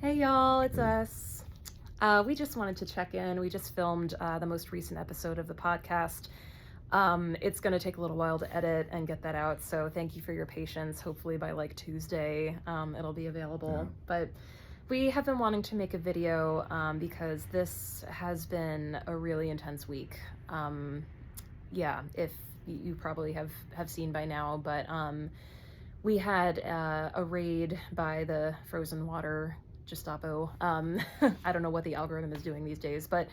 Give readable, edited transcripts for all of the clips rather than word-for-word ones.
Hey y'all, it's us. We just wanted to check in. We just filmed the most recent episode of the podcast. It's going to take a little while to edit and get that out, so thank you for your patience. Hopefully by like Tuesday it'll be available. Yeah. But we have been wanting to make a video because this has been a really intense week. If you probably have seen by now, but we had a raid by the Frozen Water Gestapo. I don't know what the algorithm is doing these days, but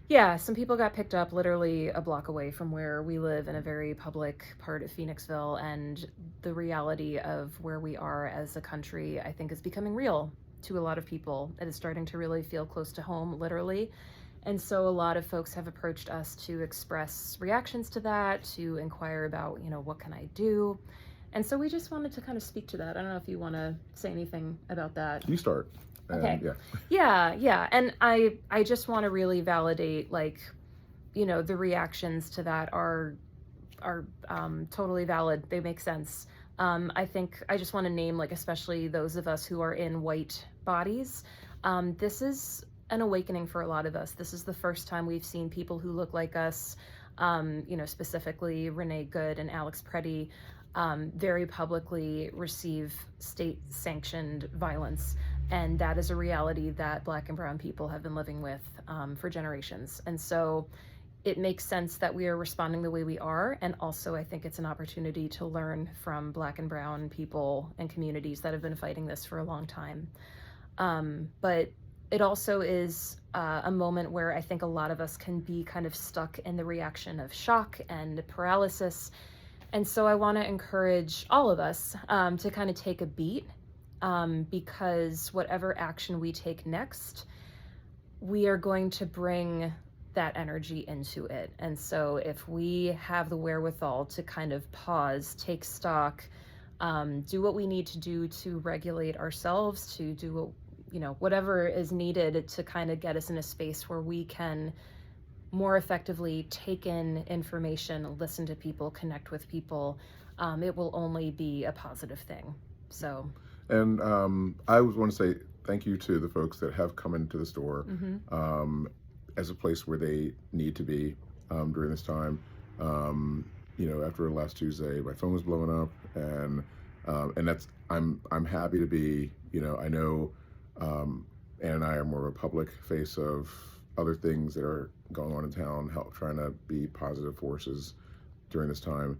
yeah, some people got picked up literally a block away from where we live in a very public part of Phoenixville, and the reality of where we are as a country, I think, is becoming real to a lot of people. It is starting to really feel close to home, literally. And so a lot of folks have approached us to express reactions to that, to inquire about, what can I do? And so we just wanted to kind of speak to that. I don't know if you want to say anything about that. You start. Okay. Yeah. Yeah. And I just want to really validate, the reactions to that are totally valid. They make sense. I think I just want to name, especially those of us who are in white bodies. This is an awakening for a lot of us. This is the first time we've seen people who look like us, specifically Renee Good and Alex Preddy, very publicly receive state-sanctioned violence. And that is a reality that Black and brown people have been living with for generations. And so it makes sense that we are responding the way we are. And also I think it's an opportunity to learn from Black and brown people and communities that have been fighting this for a long time. But it also is a moment where I think a lot of us can be kind of stuck in the reaction of shock and paralysis. And so I want to encourage all of us to kind of take a beat, because whatever action we take next, we are going to bring that energy into it. And so if we have the wherewithal to kind of pause, take stock, do what we need to do to regulate ourselves, to do whatever is needed to kind of get us in a space where we can more effectively take in information, listen to people, connect with people, it will only be a positive thing. So. And I want to say thank you to the folks that have come into the store as a place where they need to be during this time. After last Tuesday, my phone was blowing up, and that's I'm happy to be. I know Ann and I are more of a public face of other things that are going on in town, trying to be positive forces during this time.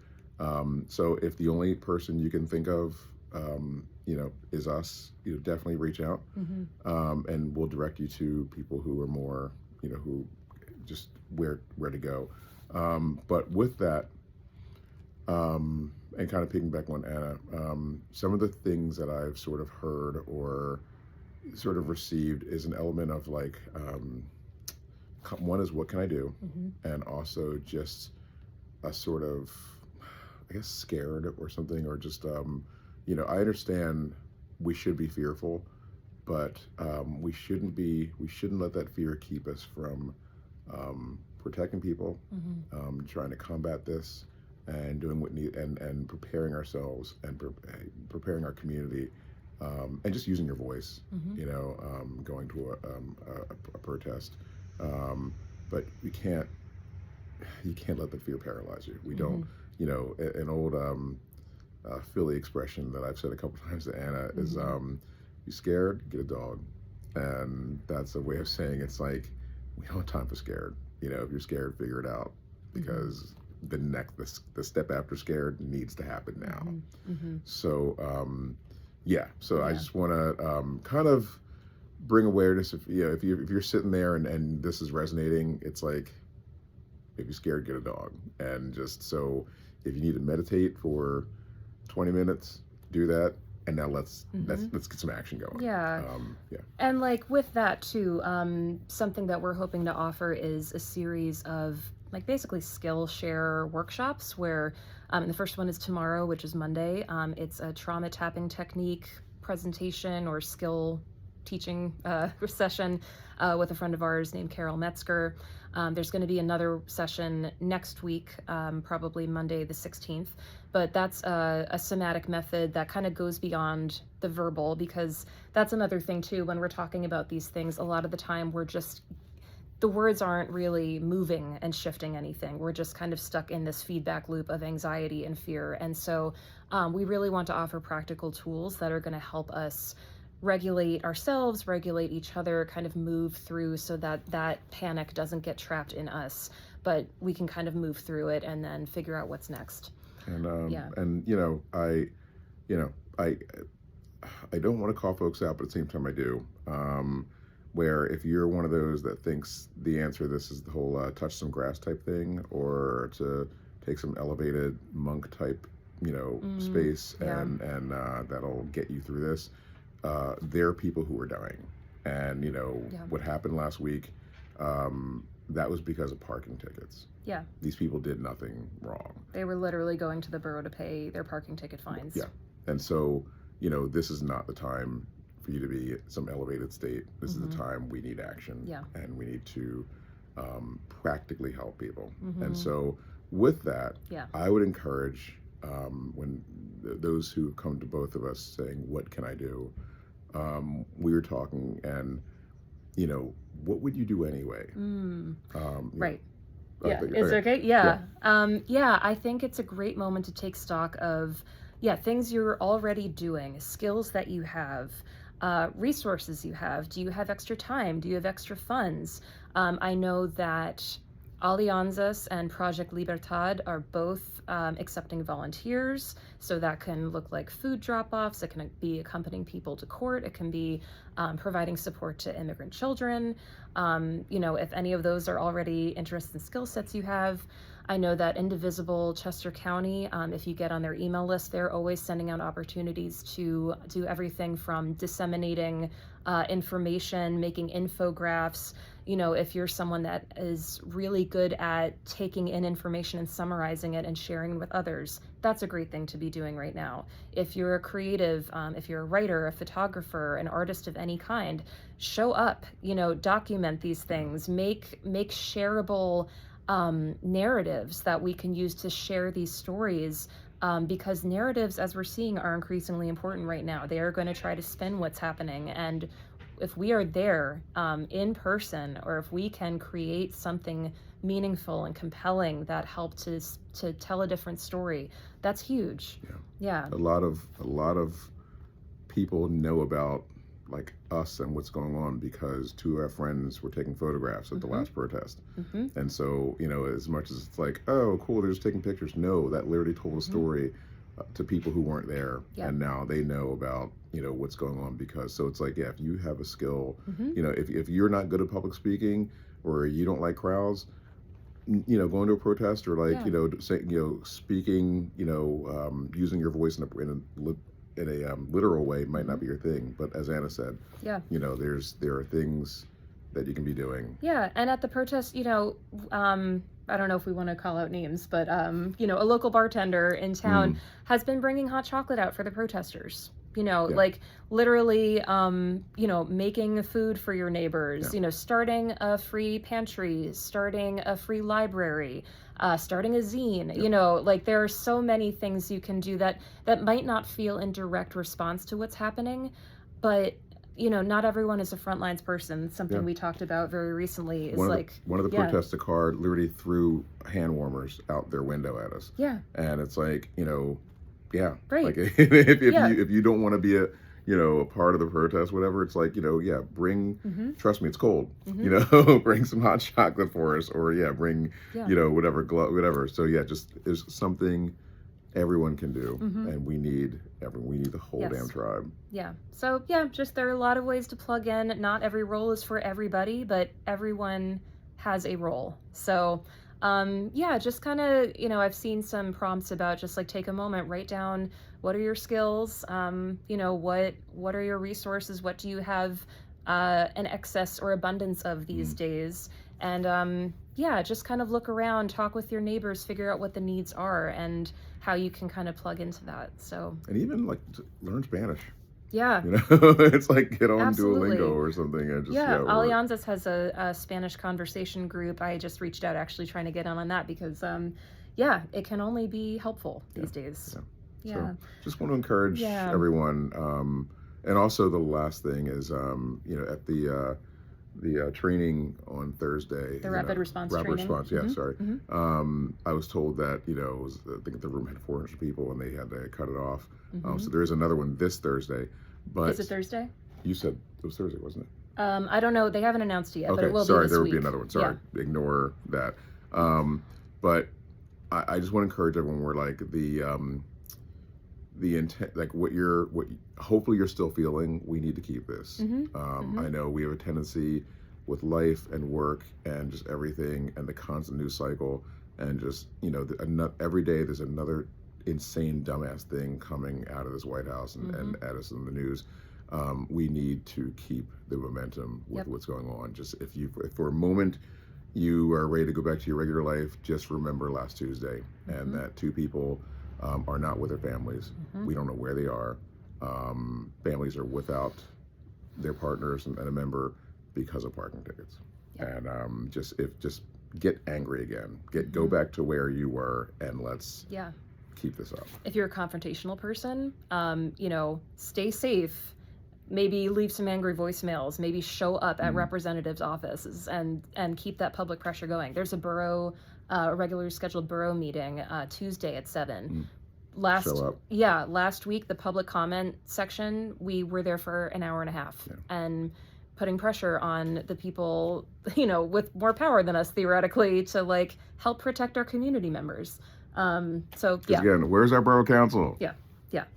So if the only person you can think of, is us, definitely reach out, and we'll direct you to people who are more, who just where to go. But with that, and kind of piggyback on Anna, some of the things that I've sort of heard or sort of received is an element of one is what can I do, and also just a sort of, I guess, scared or something, or just I understand we should be fearful, but we shouldn't let that fear keep us from protecting people, trying to combat this, and doing what and preparing ourselves and preparing our community, and just using your voice, going to a protest. But you can't let the fear paralyze you. We don't, an old Philly expression that I've said a couple times to Anna is, you scared, get a dog. And that's a way of saying it's like, we don't have time for scared. If you're scared, figure it out, because the step after scared needs to happen now. So, I just want to kind of bring awareness. If you're sitting there and this is resonating, it's like, if you're scared, get a dog. And just so if you need to meditate for 20 minutes, do that. And now let's get some action going. Yeah. And with that too, something that we're hoping to offer is a series of basically Skillshare workshops where the first one is tomorrow, which is Monday. It's a trauma tapping technique presentation or skill teaching session with a friend of ours named Carol Metzger. There's going to be another session next week, probably Monday the 16th, but that's a somatic method that kind of goes beyond the verbal, because that's another thing too. When we're talking about these things, a lot of the time the words aren't really moving and shifting anything. We're just kind of stuck in this feedback loop of anxiety and fear. And so we really want to offer practical tools that are going to help us regulate ourselves, regulate each other, kind of move through, so that that panic doesn't get trapped in us, but we can kind of move through it and then figure out what's next. And you know, I don't want to call folks out, but at the same time I do. Where if you're one of those that thinks the answer to this is the whole touch some grass type thing, or to take some elevated monk type, space, and that'll get you through this, there are people who are dying. And what happened last week, that was because of parking tickets. Yeah. These people did nothing wrong. They were literally going to the borough to pay their parking ticket fines. Yeah. And so, this is not the time for you to be at some elevated state. This is the time we need action. Yeah. And we need to practically help people. And so with that, I would encourage when those who come to both of us saying, what can I do? We were talking, and what would you do anyway? Right. Yeah. Is it okay? Yeah. I think it's a great moment to take stock of, things you're already doing, skills that you have, resources you have. Do you have extra time? Do you have extra funds? I know that Alianzas and Project Libertad are both accepting volunteers, so that can look like food drop-offs, it can be accompanying people to court, it can be providing support to immigrant children. If any of those are already interests and skill sets you have. I know that Indivisible Chester County, if you get on their email list, they're always sending out opportunities to do everything from disseminating information, making infographics. If you're someone that is really good at taking in information and summarizing it and sharing it with others, that's a great thing to be doing right now. If you're a creative, if you're a writer, a photographer, an artist of any kind, show up, document these things, make shareable narratives that we can use to share these stories, because narratives, as we're seeing, are increasingly important right now. They are going to try to spin what's happening, and if we are there in person, or if we can create something meaningful and compelling that help to tell a different story, that's huge. A lot of people know about us and what's going on because two of our friends were taking photographs at the last protest. And so, as much as it's like, oh, cool, they're just taking pictures. No, that literally told a story to people who weren't there. And now they know about, what's going on, because, so it's like, if you have a skill, if you're not good at public speaking, or you don't like crowds, going to a protest, or speaking, using your voice in a literal way might not be your thing, but as Anna said, there are things that you can be doing. And at the protest, I don't know if we want to call out names, but a local bartender in town has been bringing hot chocolate out for the protesters. Like literally, making food for your neighbors, starting a free pantry, starting a free library, starting a zine, there are so many things you can do that might not feel in direct response to what's happening, but not everyone is a frontlines person. Something we talked about very recently is one of the protests, the car literally threw hand warmers out their window at us. And it's like, right. Like if you don't want to be a part of the protest, whatever, it's like, bring, trust me, it's cold, bring some hot chocolate for us, or bring, whatever. So just, there's something everyone can do, and we need the whole damn tribe. So just, there are a lot of ways to plug in. Not every role is for everybody, but everyone has a role. So just kind of, I've seen some prompts about just take a moment, write down what are your skills, what are your resources, what do you have an excess or abundance of these days, and just kind of look around, talk with your neighbors, figure out what the needs are and how you can kind of plug into that. So, and even learn Spanish. Yeah. It's like get on Absolutely. Duolingo or something. And just, Alianzas has a Spanish conversation group. I just reached out actually trying to get on that because, yeah, it can only be helpful these days. Yeah. Yeah. So just want to encourage everyone. And also the last thing is, at the training on Thursday, The rapid response rapid training. response. Yeah, sorry. I was told that it was, I think the room had 400 people and they had to cut it off. So there is another one this Thursday. But is it Thursday? You said it was Thursday, wasn't it? I don't know. They haven't announced it yet, but it will sorry, be this there week. will be another one. Sorry, ignore that. But I just want to encourage everyone. We're like the intent, like what hopefully you're still feeling. We need to keep this. I know we have a tendency with life and work and just everything and the constant news cycle and just every day there's another insane dumbass thing coming out of this White House and at us in the news. We need to keep the momentum with what's going on. Just if for a moment you are ready to go back to your regular life, just remember last Tuesday and that 2 people are not with their families. We don't know where they are. Families are without their partners and a member because of parking tickets. And just get angry again. Go back to where you were and let's keep this up. If you're a confrontational person, stay safe. Maybe leave some angry voicemails. Maybe show up at representatives' offices and keep that public pressure going. There's a regularly scheduled borough meeting Tuesday at 7. Last week, the public comment section, we were there for an hour and a half and putting pressure on the people, with more power than us theoretically to help protect our community members. Again, where's our borough council? Yeah.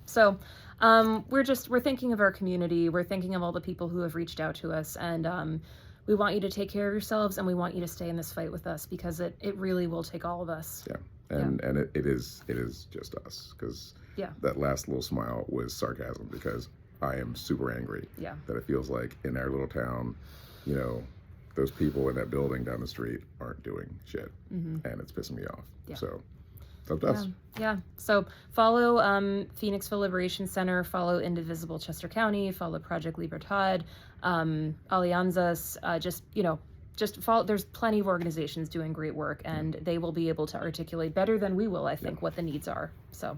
So we're thinking of our community. We're thinking of all the people who have reached out to us, and we want you to take care of yourselves, and we want you to stay in this fight with us because it really will take all of us. And it is just us, because that last little smile was sarcasm, because I am super angry that it feels like in our little town, those people in that building down the street aren't doing shit, and it's pissing me off. So it's up to us. So follow Phoenixville Liberation Center, follow Indivisible Chester County, follow Project Libertad, Alianzas, just follow. There's plenty of organizations doing great work, and they will be able to articulate better than we will, I think, what the needs are. So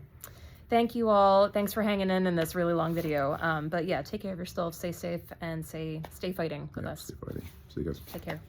thank you all. Thanks for hanging in this really long video. But take care of yourself, stay safe, and stay fighting with us. Stay fighting. See you guys. Take care.